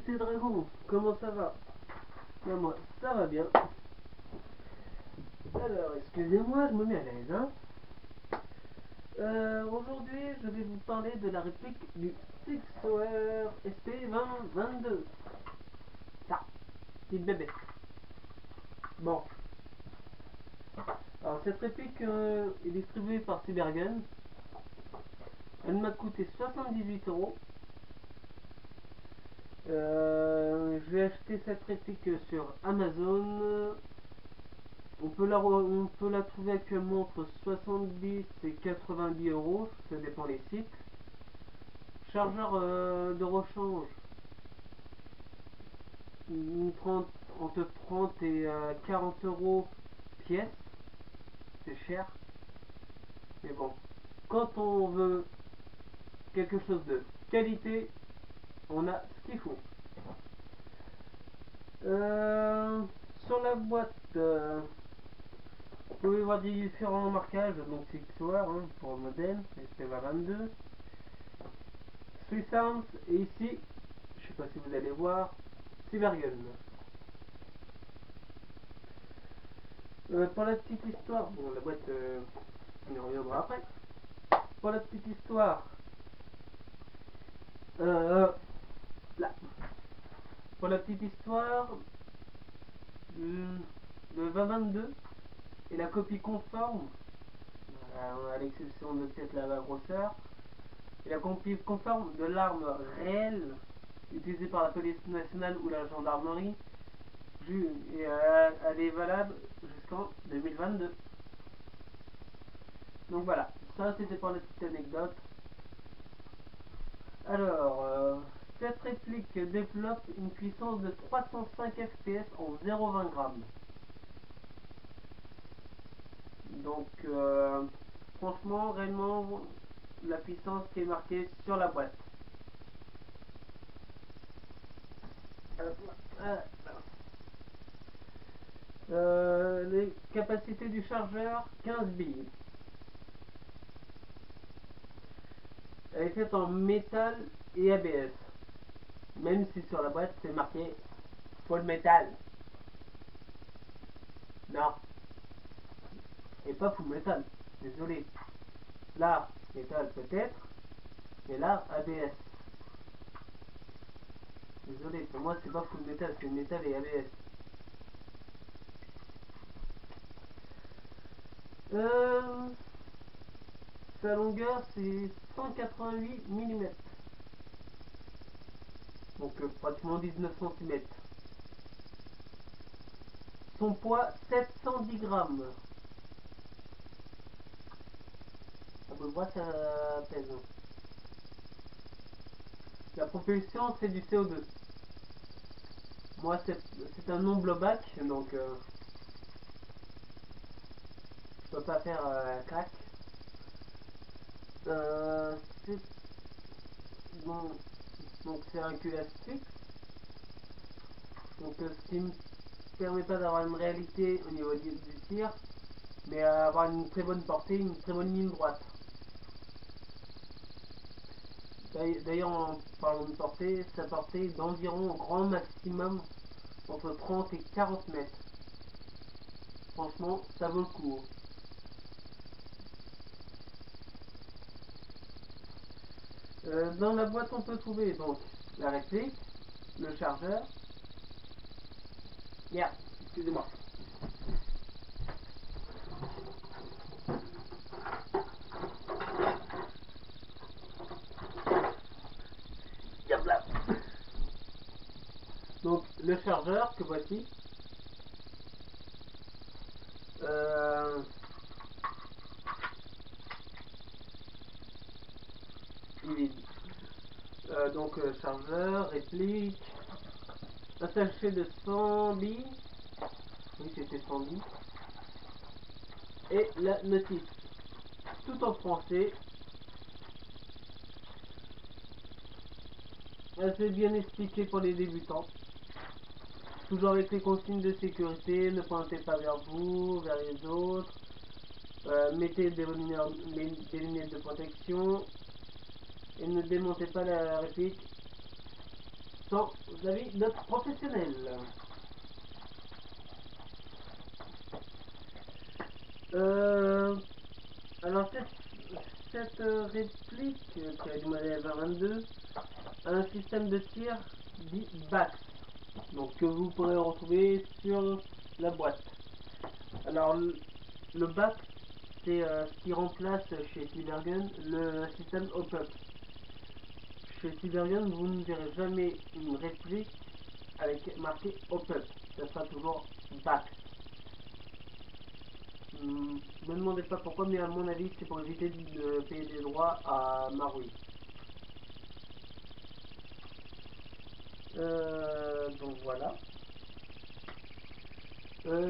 c'est Dragon, comment ça va? Ben moi, ça va bien. Alors, excusez-moi, je me mets à l'aise, hein. Aujourd'hui, je vais vous parler de la réplique du Sixhour SP2022. Ça, petit bébé. Bon. Alors, cette réplique est distribuée par Cybergun. Elle m'a coûté 78 euros. Je vais acheter cette réplique sur Amazon. On peut la trouver actuellement entre 70 et 90 euros, ça dépend des sites. Chargeur de rechange, 30, entre 30 et 40 euros pièce, c'est cher. Mais bon, quand on veut quelque chose de qualité, on a ce qu'il faut. Sur la boîte, vous pouvez voir différents marquages, donc Sixhour hein, pour le modèle, SP2022. Swiss Arms, et ici, je sais pas si vous allez voir, Cybergun. Pour la petite histoire, bon la boîte, on y reviendra après. Pour la petite histoire, là. Pour la petite histoire, le 2022 est la copie conforme, à l'exception de peut-être la grosseur, et la copie conforme de l'arme réelle utilisée par la police nationale ou la gendarmerie. Et elle est valable jusqu'en 2022. Donc voilà, ça c'était pour la petite anecdote. Alors, cette réplique développe une puissance de 305 fps en 0,20 grammes. Donc, franchement, réellement, la puissance qui est marquée sur la boîte. Les capacités du chargeur, 15 billes. Elle est faite en métal et ABS. Même si sur la boîte c'est marqué full metal. Non. Et pas full metal. Désolé. Là, métal peut-être. Et là, ABS. Désolé, pour moi c'est pas full metal, c'est métal et ABS. Sa longueur c'est 188 mm. Donc pratiquement 19 cm. Son poids 710 grammes. À peu près ça pèse. La propulsion c'est du CO2. Moi c'est un non blowback donc je peux pas faire crack. C'est bon, donc c'est un QS fixe. Donc ce qui me permet pas d'avoir une réalité au niveau du tir, mais avoir une très bonne portée, une très bonne ligne droite. D'ailleurs en parlant de portée, sa portée est d'environ au grand maximum entre 30 et 40 mètres. Franchement, ça vaut le coup. Dans la boîte on peut trouver donc la réplique, le chargeur. Merde, excusez-moi. Donc le chargeur que voici. Il est donc chargeur, réplique, un sachet de 100 billes, oui c'était 100 billes, et la notice, tout en français, assez bien expliqué pour les débutants, toujours avec les consignes de sécurité, ne pointez pas vers vous, vers les autres, mettez des lunettes de protection, et ne démontez pas la réplique temps, vous avez notre professionnel. Alors cette réplique qui est du modèle 2022 a un système de tir dit BAX, donc que vous pourrez retrouver sur la boîte. Alors le BAX, c'est ce qui remplace chez Cybergun le système Hop-Up. Chez Cybergun, vous ne verrez jamais une réplique avec marqué Hop-Up, ça sera toujours BAX. Me demandez pas pourquoi, mais à mon avis c'est pour éviter de payer des droits à Marui. Donc voilà.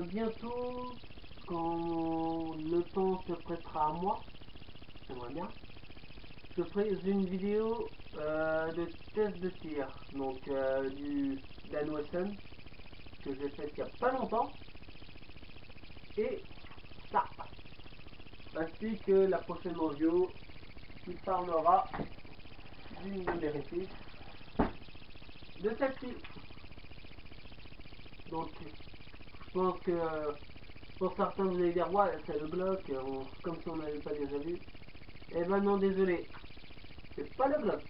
Bientôt, quand le temps se prêtera à moi, j'aimerais bien, je ferai une vidéo de test de tir, donc du Dan Wesson que j'ai fait il n'y a pas longtemps, et ça, ainsi que la prochaine audio qui parlera d'une des répliques de celle-ci. Donc je pense que pour certains vous allez dire ouais c'est le Glock, comme si on n'avait pas déjà vu. Eh ben non, désolé, c'est pas le Glock,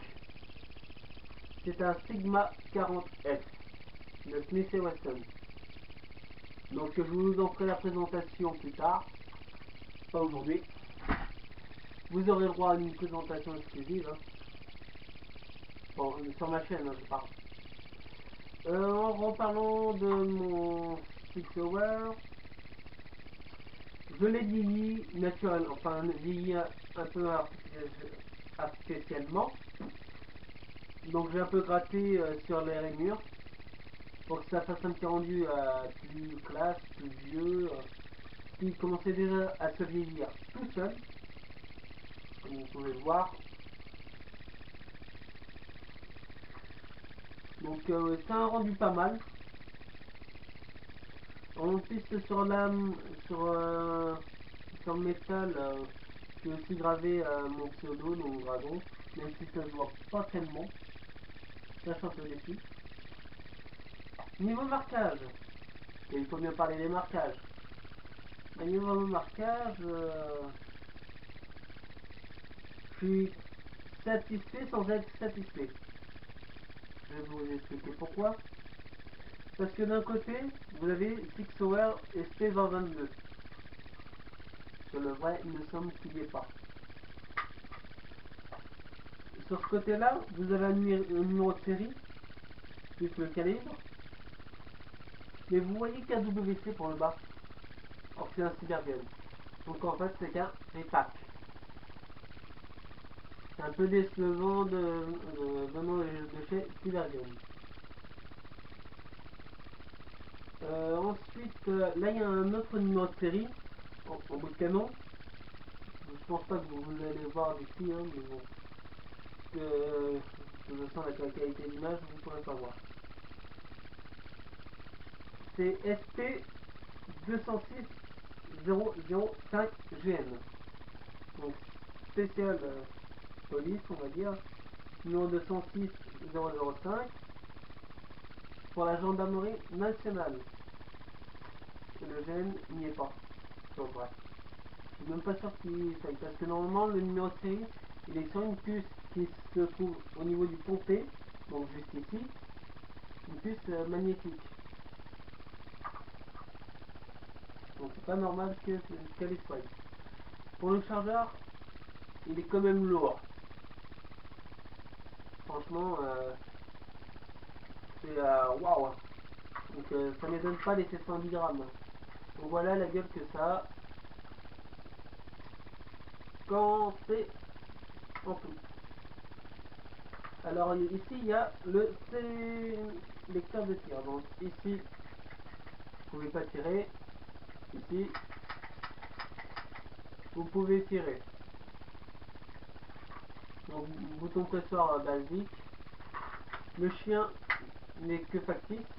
c'est un Sigma 40F de Smith & Wesson. Donc je vous en ferai la présentation plus tard, pas aujourd'hui. Vous aurez le droit à une présentation exclusive, hein. Bon, sur ma chaîne, hein, je parle. En reparlant de mon Six Hour, je l'ai vieilli naturellement, enfin vieilli un peu artificiellement. Donc j'ai un peu gratté sur les rainures pour que ça fasse un petit rendu plus classe, plus vieux, qui commençait déjà à se vieillir tout seul, comme vous pouvez le voir. Donc c'est un rendu pas mal. En plus sur l'âme, sur le métal, j'ai aussi gravé mon pseudo, donc dragon, même si ça se voit pas tellement. Ça je suis un peu déçu. Niveau marquage, il faut bien parler des marquages. Mais niveau marquage, je suis satisfait sans être satisfait. Je vais vous expliquer pourquoi. Parce que d'un côté, vous avez Six Hour SP2022. Sur le vrai, il me semble qu'il n'y est pas. Sur ce côté-là, vous avez un numéro de série, plus le calibre. Mais vous voyez qu'AWC pour le bas. Or c'est un Cybergun. Donc en fait, c'est qu'un repack. C'est un peu décevant venant de chez Cybergun. Ensuite, là il y a un autre numéro de série en bout de canon. Je pense pas que vous allez voir d'ici, hein, mais bon. De toute façon, avec la qualité d'image, vous ne pourrez pas voir. C'est SP 206 005 GN. Donc spécial police, on va dire. Numéro 206 005 pour la gendarmerie nationale. Et le GN n'y est pas. Donc bref. Je suis même pas sûr qu'il faille, parce que normalement le numéro de série il est sur une puce qui se trouve au niveau du pompé, donc juste ici, une puce magnétique. Donc c'est pas normal qu'elle y soit. Pour le chargeur, il est quand même lourd. Franchement, c'est waouh. Donc ça ne donne pas les 710 grammes. Donc voilà la gueule que ça a quand c'est en tout. Alors ici il y a le lecteur de tir. Donc ici vous pouvez pas tirer. Ici vous pouvez tirer. Donc bouton pressoir basique. Le chien n'est que factice,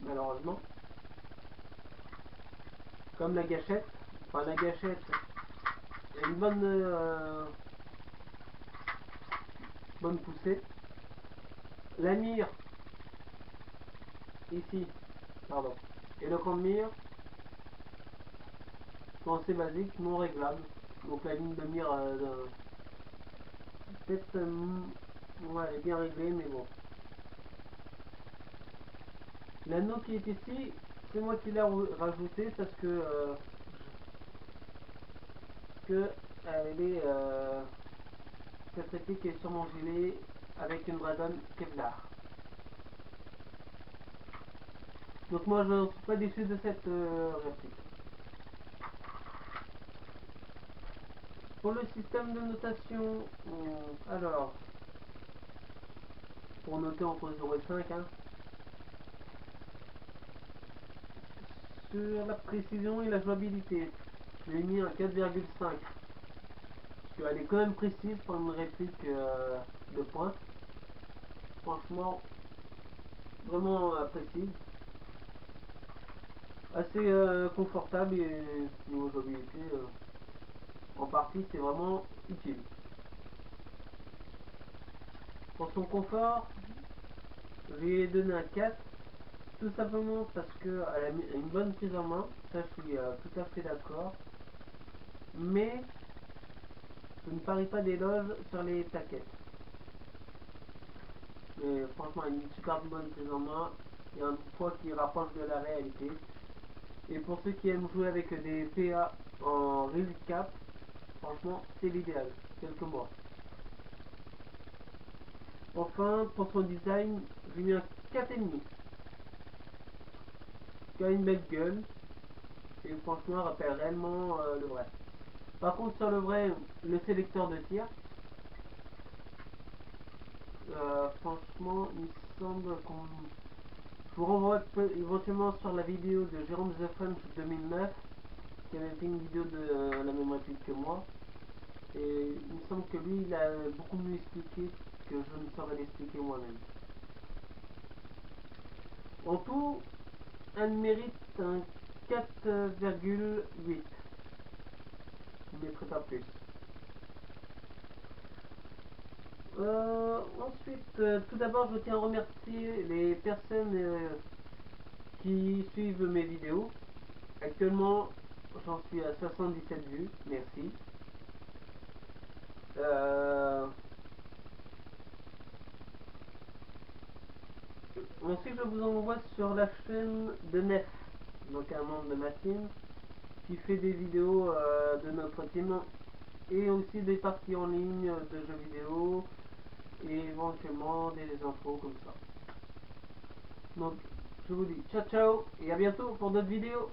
malheureusement. Comme la gâchette. Enfin la gâchette est une bonne, bonne poussée. la mire ici, pardon, et le camp de mire sont assez basiques, non réglables. Donc la ligne de mire, peut-être, ouais, elle est bien réglée, mais bon. L'anneau qui est ici, c'est moi qui l'ai rajouté parce que elle est cette réplique est sur mon gilet avec une Braton Kevlar. Donc moi je ne suis pas déçu de cette réplique. Pour le système de notation, alors pour noter entre 0 et 5, hein, sur la précision et la jouabilité, je l'ai mis un 4,5 parce qu'elle est quand même précise pour une réplique de pointe. Franchement, vraiment précise, assez confortable et niveau jouabilité, en partie c'est vraiment utile. Pour son confort, je lui ai donné un 4, tout simplement parce qu'elle a une bonne prise en main, ça je suis tout à fait d'accord, mais je ne parie pas d'éloge sur les plaquettes. Mais franchement, elle a une super bonne prise en main, il y a un poids qui rapproche de la réalité. Et pour ceux qui aiment jouer avec des PA en release cap, franchement c'est l'idéal, quelques mois. Enfin, pour son design, j'ai mis un 4,5. Qui a une belle gueule. Et franchement, elle rappelle réellement le vrai. Par contre, sur le vrai, le sélecteur de tir, franchement, il me semble qu'on... Je vous renvoie éventuellement sur la vidéo de Jérôme The French 2009, qui avait fait une vidéo de la même réplique que moi. Et il me semble que lui, il a beaucoup mieux expliqué que je ne saurais l'expliquer moi-même. En tout, elle mérite un 4,8. Je ne mettrai pas plus. Ensuite, tout d'abord, je tiens à remercier les personnes qui suivent mes vidéos. Actuellement, j'en suis à 77 vues. Merci. Ensuite, je vous envoie sur la chaîne de Nef, donc un membre de ma team, qui fait des vidéos de notre team et aussi des parties en ligne de jeux vidéo et éventuellement des infos comme ça. Donc, je vous dis ciao ciao et à bientôt pour d'autres vidéos.